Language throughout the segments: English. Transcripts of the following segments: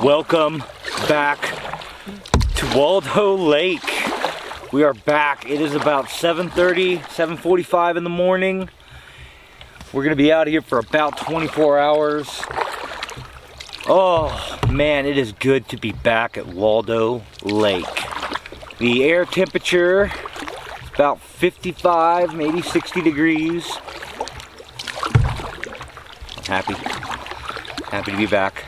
Welcome back to Waldo Lake. We are back. It is about 7:30, 7:45 in the morning. We're gonna be out here for about 24 hours. Oh man, it is good to be back at Waldo Lake. The air temperature is about 55, maybe 60 degrees. I'm happy to be back.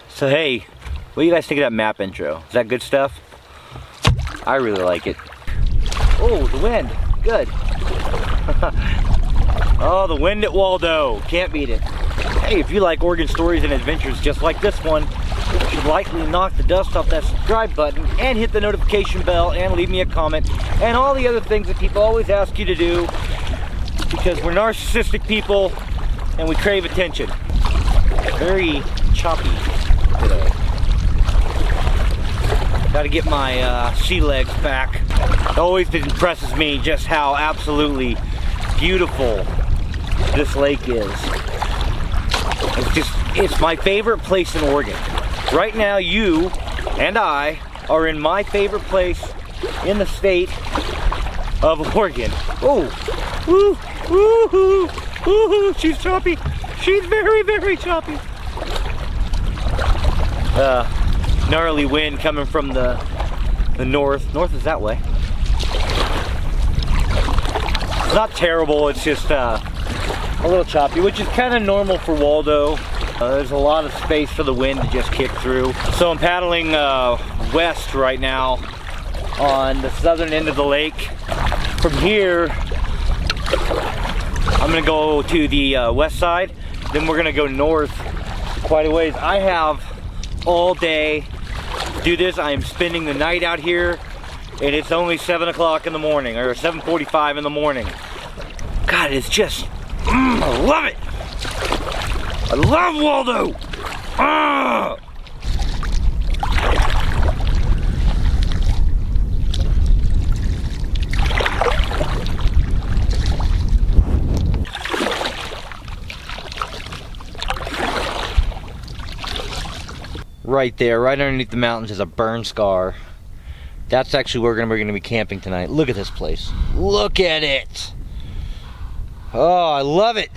So hey, what do you guys think of that map intro? Is that good stuff? I really like it. Oh, the wind, good. Oh, the wind at Waldo, can't beat it. Hey, if you like Oregon stories and adventures just like this one, you should likely knock the dust off that subscribe button and hit the notification bell and leave me a comment and all the other things that people always ask you to do because we're narcissistic people and we crave attention. Very choppy today. Gotta get my sea legs back. It always impresses me just how absolutely beautiful this lake is. It's my favorite place in Oregon. Right now, you and I are in my favorite place in the state of Oregon. Oh, woo, woo, woo, she's choppy. She's very, very choppy. Gnarly wind coming from the north. North is that way. It's not terrible, it's just a little choppy, which is kind of normal for Waldo. There's a lot of space for the wind to just kick through. So I'm paddling west right now on the southern end of the lake. From here, I'm gonna go to the west side, then we're gonna go north quite a ways. I have all day to do this. I am spending the night out here and it's only 7 o'clock in the morning or 7:45 in the morning. God, it's just, I love it. I love Waldo. Right there, right underneath the mountains is a burn scar. That's actually where we're gonna be camping tonight. Look at this place. Look at it. Oh, I love it.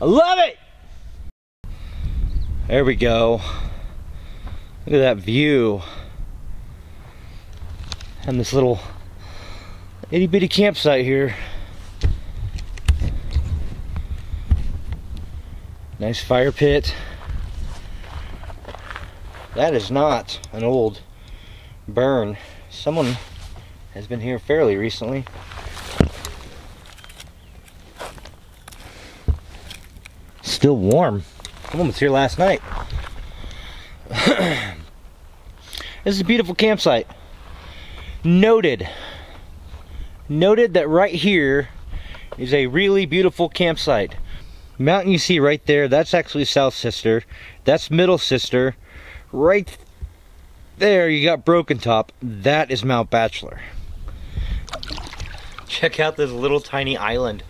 I love it. There we go. Look at that view. And this little itty bitty campsite here. Nice fire pit. That is not an old burn. Someone has been here fairly recently. Still warm. Someone was here last night. This is a beautiful campsite. Noted that right here is a really beautiful campsite. Mountain you see right there, that's actually South Sister. That's Middle Sister. Right there you got Broken Top. That is Mount Bachelor. Check out this little tiny island.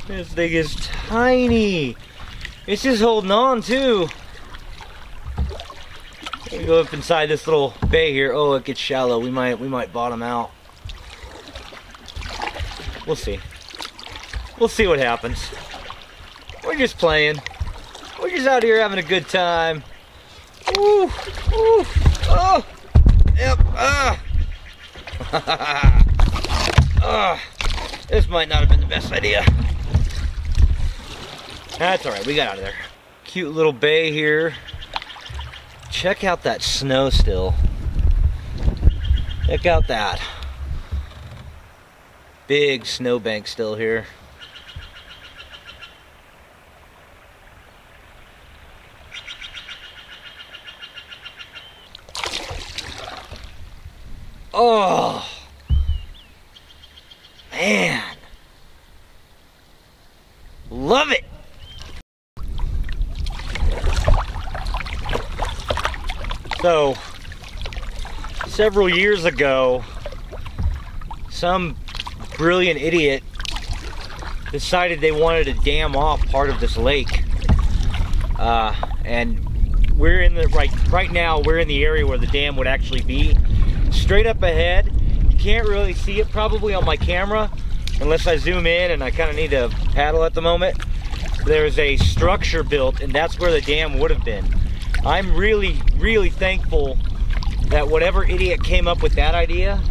This thing is tiny. It's just holding on too. We go up inside this little bay here. Oh, it gets shallow. We might bottom out. We'll see. We'll see what happens. We're just playing. We're just out here having a good time. Ooh, ooh, oh, yep, this might not have been the best idea. That's all right, we got out of there. Cute little bay here. Check out that snow still. Check out that. Big snowbank still here. Oh, man. Love it. So, several years ago, some brilliant idiot decided they wanted to dam off part of this lake. And we're in the, right now, we're in the area where the dam would actually be. Straight up ahead, you can't really see it probably on my camera, unless I zoom in, and I kind of need to paddle at the moment. There's a structure built, and that's where the dam would have been. I'm really, really thankful that whatever idiot came up with that idea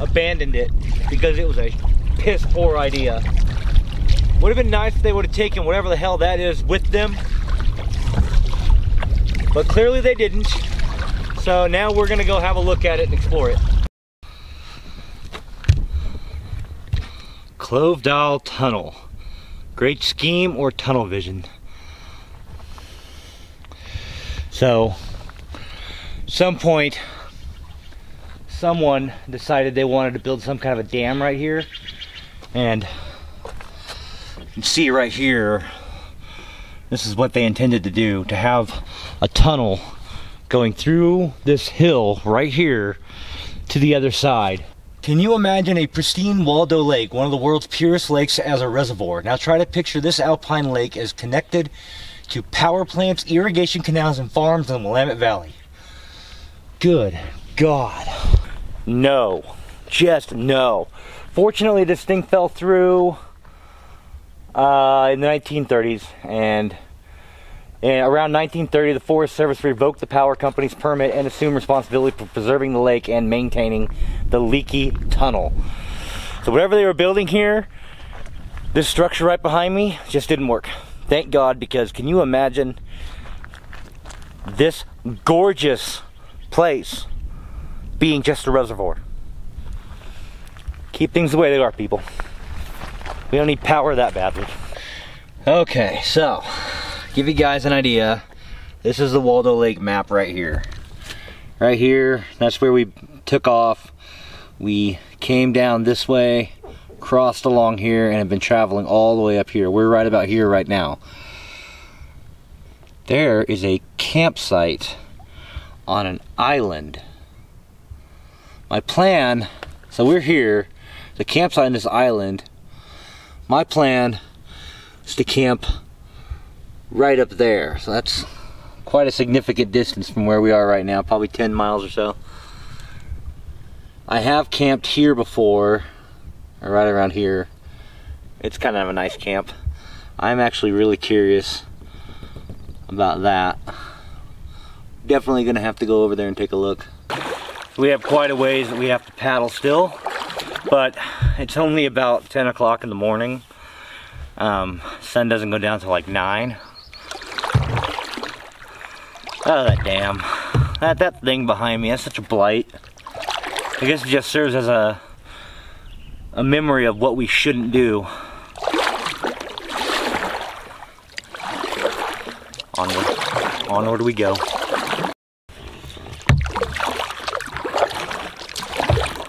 abandoned it, because it was a piss poor idea. Would have been nice if they would have taken whatever the hell that is with them, but clearly they didn't. So now we're gonna go have a look at it and explore it. Klovdahl Tunnel. Great scheme or tunnel vision. So, some point, someone decided they wanted to build some kind of a dam right here. And you can see right here, this is what they intended to do, to have a tunnel going through this hill right here to the other side. Can you imagine a pristine Waldo Lake, one of the world's purest lakes, as a reservoir? Now try to picture this alpine lake as connected to power plants, irrigation canals, and farms in the Willamette Valley. Good God. No. Just no. Fortunately, this thing fell through in the 1930s, and around 1930, the Forest Service revoked the power company's permit and assumed responsibility for preserving the lake and maintaining the leaky tunnel. So whatever they were building here, this structure right behind me just didn't work. Thank God, because can you imagine this gorgeous place being just a reservoir? Keep things the way they are, people. We don't need power that badly. Okay, so give you guys an idea. This is the Waldo Lake map right here. Right here, that's where we took off. We came down this way, crossed along here, and have been traveling all the way up here. We're right about here right now. There is a campsite on an island. My plan, so we're here, the campsite on this island. My plan is to camp right up there. So that's quite a significant distance from where we are right now, probably 10 miles or so. I have camped here before, or right around here. It's kind of a nice camp. I'm actually really curious about that. Definitely gonna have to go over there and take a look. We have quite a ways that we have to paddle still, but it's only about 10 o'clock in the morning. Sun doesn't go down till like 9. Oh, that dam. That thing behind me, that's such a blight. I guess it just serves as a memory of what we shouldn't do. Onward we go.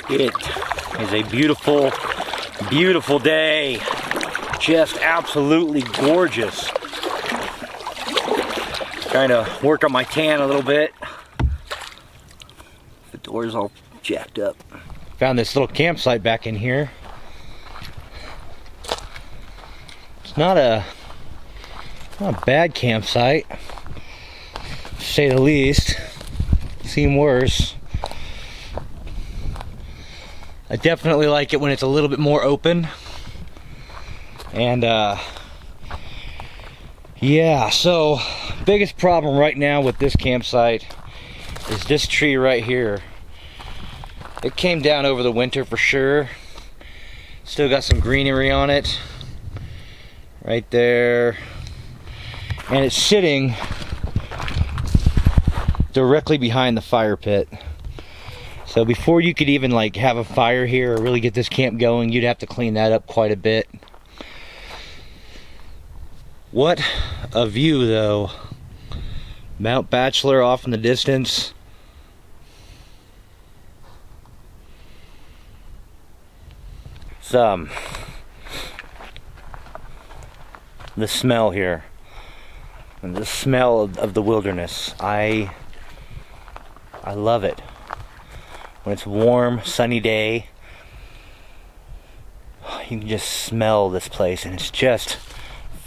It is a beautiful, beautiful day. Just absolutely gorgeous. Trying to work on my tan a little bit. The door's all jacked up. Found this little campsite back in here. It's not a bad campsite, to say the least. Seen worse. I definitely like it when it's a little bit more open. And yeah, so biggest problem right now with this campsite is this tree right here. It came down over the winter for sure. Still got some greenery on it. Right there. and it's sitting directly behind the fire pit. So before you could even like have a fire here or really get this camp going, you'd have to clean that up quite a bit. What a view though. Mount Bachelor off in the distance. The smell here, and the smell of the wilderness. I love it. When it's warm, sunny day, you can just smell this place, and it's just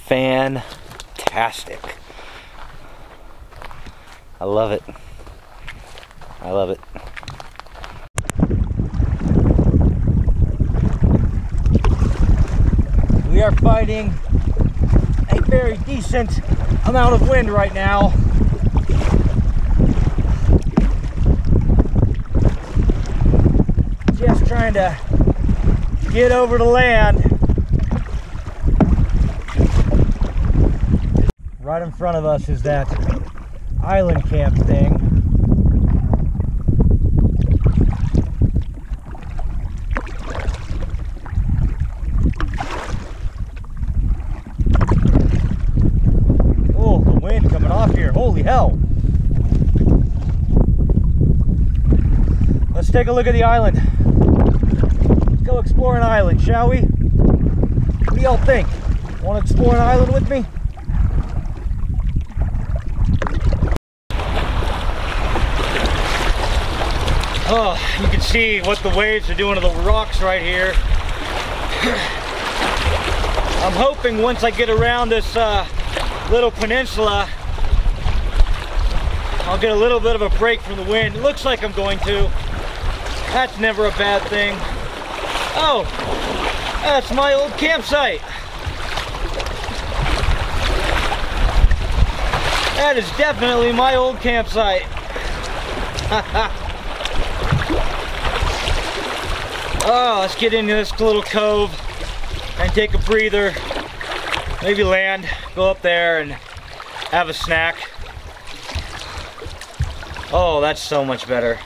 fantastic. I love it. I love it. We are fighting a very decent amount of wind right now. Just trying to get over to land. Right in front of us is that island camp thing. Oh, the wind coming off here. Holy hell. Let's take a look at the island. Let's go explore an island, shall we? What do y'all think? Want to explore an island with me? Oh, you can see what the waves are doing to the rocks right here. I'm hoping once I get around this little peninsula, I'll get a little bit of a break from the wind. It looks like I'm going to. That's never a bad thing. Oh, that's my old campsite. That is definitely my old campsite. Oh, let's get into this little cove and take a breather. Maybe land, go up there and have a snack. Oh, that's so much better.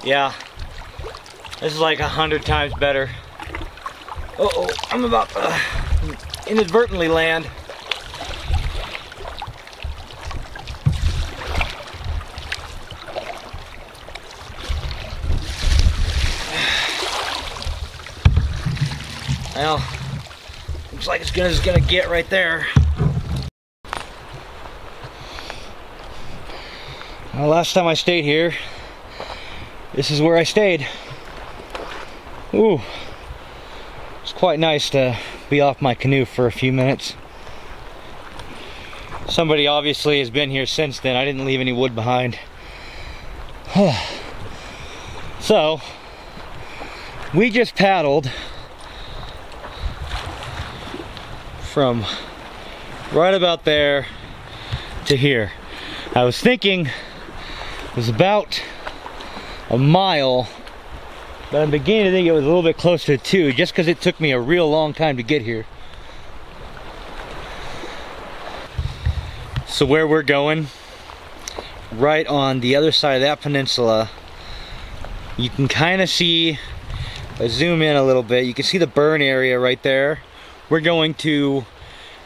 Yeah, this is like 100 times better. Uh-oh, I'm about to inadvertently land. Well, looks like it's good as it's gonna get right there. Well, last time I stayed here, this is where I stayed. Ooh, it's quite nice to be off my canoe for a few minutes. Somebody obviously has been here since then. I didn't leave any wood behind. So, we just paddled from right about there to here. I was thinking it was about a mile, but I'm beginning to think it was a little bit closer to 2, just because it took me a real long time to get here. So where we're going, right on the other side of that peninsula, you can kind of see, if I zoom in a little bit, you can see the burn area right there. We're going to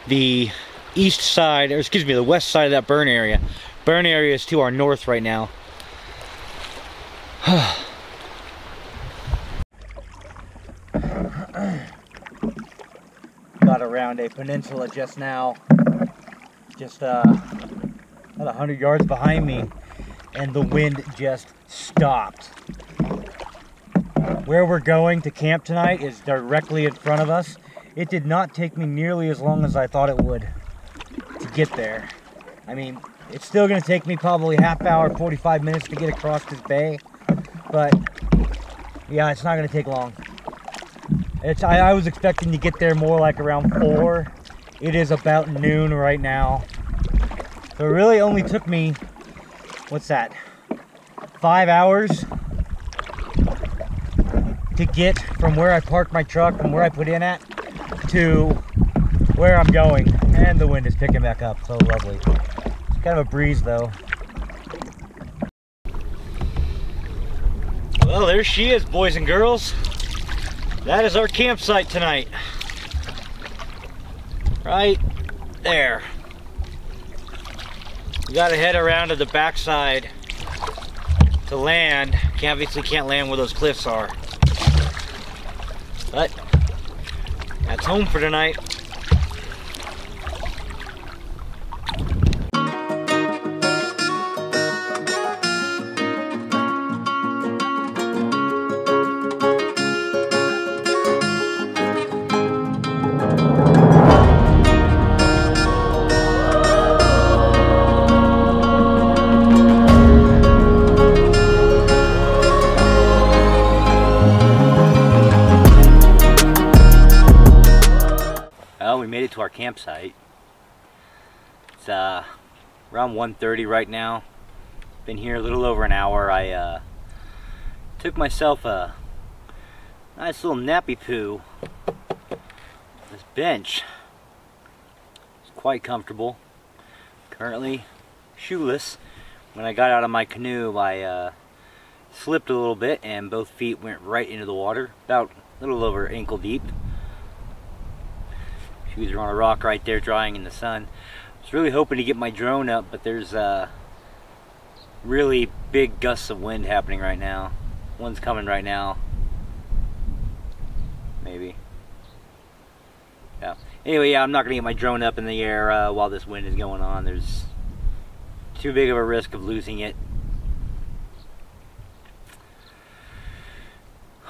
the east side, or excuse me, the west side of that burn area. Burn area is to our north right now. Got around a peninsula just now, just about 100 yards behind me, and the wind just stopped. Where we're going to camp tonight is directly in front of us. It did not take me nearly as long as I thought it would to get there. I mean, it's still going to take me probably half hour, 45 minutes to get across this bay, but yeah, it's not going to take long. I was expecting to get there more like around 4. It is about noon right now. So it really only took me, what's that, 5 hours to get from where I parked my truck, from where I put in at, to where I'm going, and the wind is picking back up. So lovely. It's kind of a breeze though. Well, there she is, boys and girls. That is our campsite tonight. Right there. We gotta head around to the backside to land. Obviously can't land where those cliffs are. But that's home for tonight. To our campsite. It's around 1:30 right now. Been here a little over an hour. I took myself a nice little nappy poo. This bench is quite comfortable. Currently shoeless. When I got out of my canoe, I slipped a little bit and both feet went right into the water, about a little over ankle deep. Shoes are on a rock right there drying in the sun. I was really hoping to get my drone up, but there's really big gusts of wind happening right now. One's coming right now. Maybe. Yeah. Anyway, yeah, I'm not going to get my drone up in the air while this wind is going on. There's too big of a risk of losing it.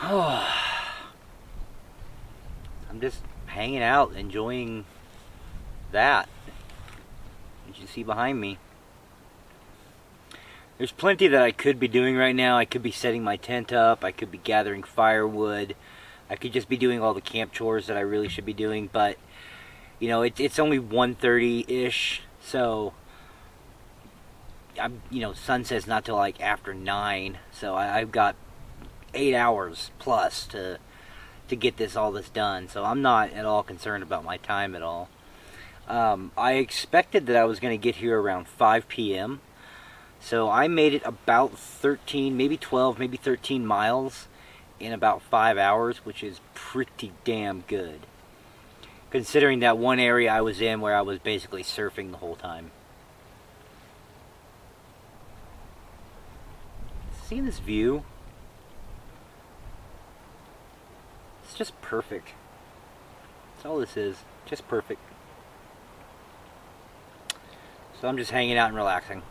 I'm just hanging out, enjoying that. As you see behind me, there's plenty that I could be doing right now. I could be setting my tent up, I could be gathering firewood, I could just be doing all the camp chores that I really should be doing, but you know, it's only 1:30-ish, so sunset's not till like after 9, so I've got 8 hours plus to get all this done, so I'm not at all concerned about my time at all. I expected that I was going to get here around 5 p.m. so I made it about 13, maybe 12, maybe 13 miles in about 5 hours, which is pretty damn good, considering that one area I was in where I was basically surfing the whole time. See this view? Just perfect. That's all this is. Just perfect. So I'm just hanging out and relaxing.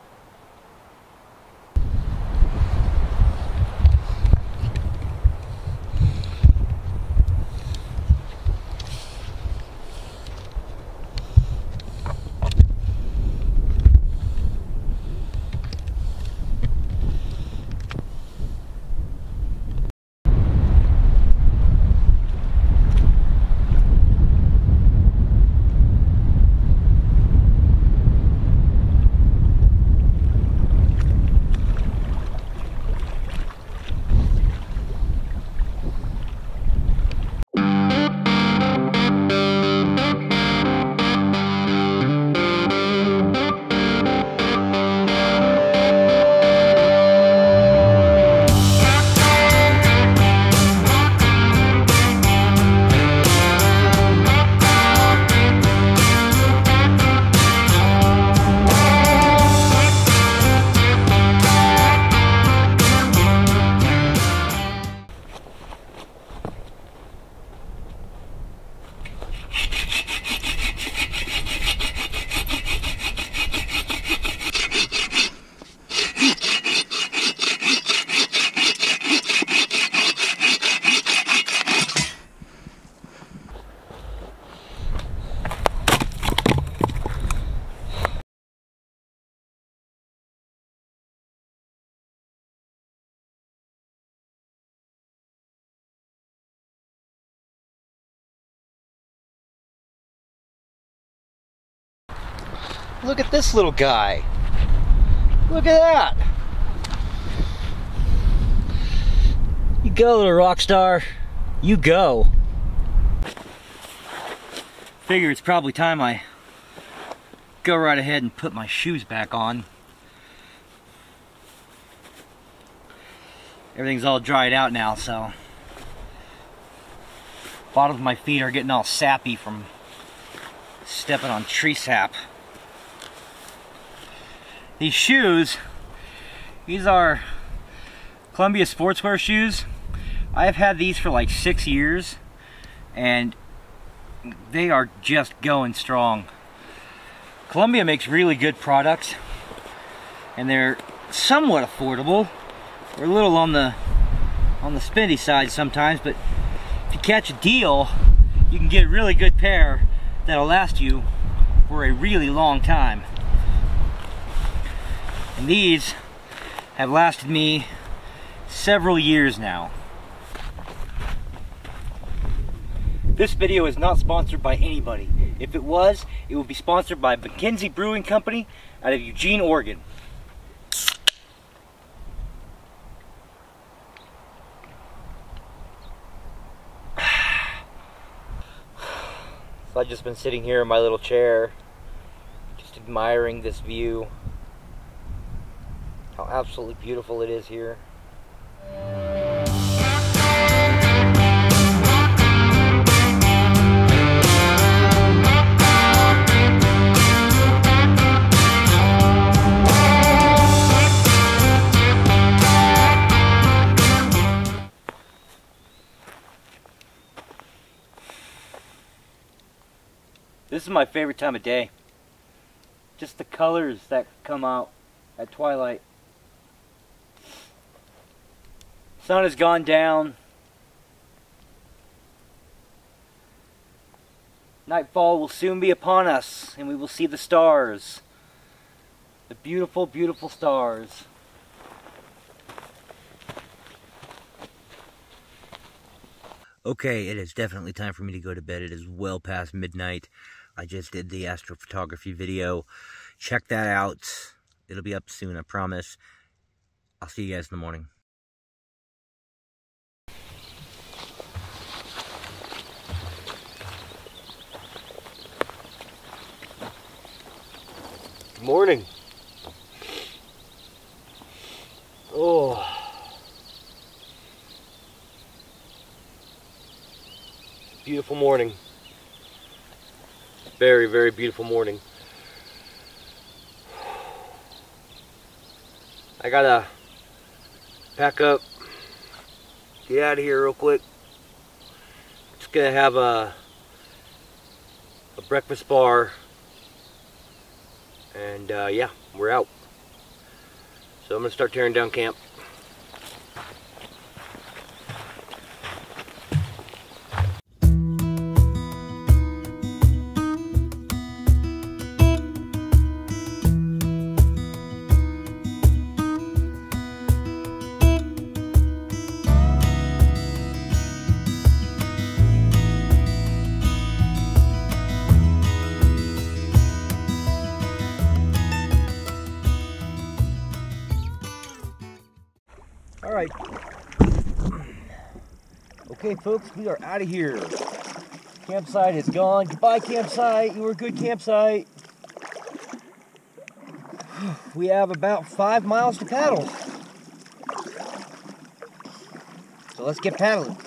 Look at this little guy. Look at that. You go, little rock star. You go. Figure it's probably time I go right ahead and put my shoes back on. Everything's all dried out now, so bottom of my feet are getting all sappy from stepping on tree sap. These shoes, these are Columbia sportswear shoes. I've had these for like 6 years and they are just going strong. Columbia makes really good products and they're somewhat affordable. They're a little on the spendy side sometimes, but if you catch a deal, you can get a really good pair that'll last you for a really long time. And these have lasted me several years now. This video is not sponsored by anybody. If it was, it would be sponsored by McKenzie Brewing Company out of Eugene, Oregon. So I've just been sitting here in my little chair, just admiring this view. How absolutely beautiful it is here. This is my favorite time of day. Just the colors that come out at twilight. Sun has gone down. Nightfall will soon be upon us and we will see the stars. The beautiful, beautiful stars. Okay, it is definitely time for me to go to bed. It is well past midnight. I just did the astrophotography video. Check that out. It'll be up soon, I promise. I'll see you guys in the morning. Morning. Oh. Beautiful morning. Very, very beautiful morning. I gotta pack up, get out of here real quick. Just gonna have a breakfast bar, and yeah, we're out. So I'm gonna start tearing down camp. Alright. Okay folks, we are out of here. Campsite is gone. Goodbye campsite. You were a good campsite. We have about 5 miles to paddle. So let's get paddling.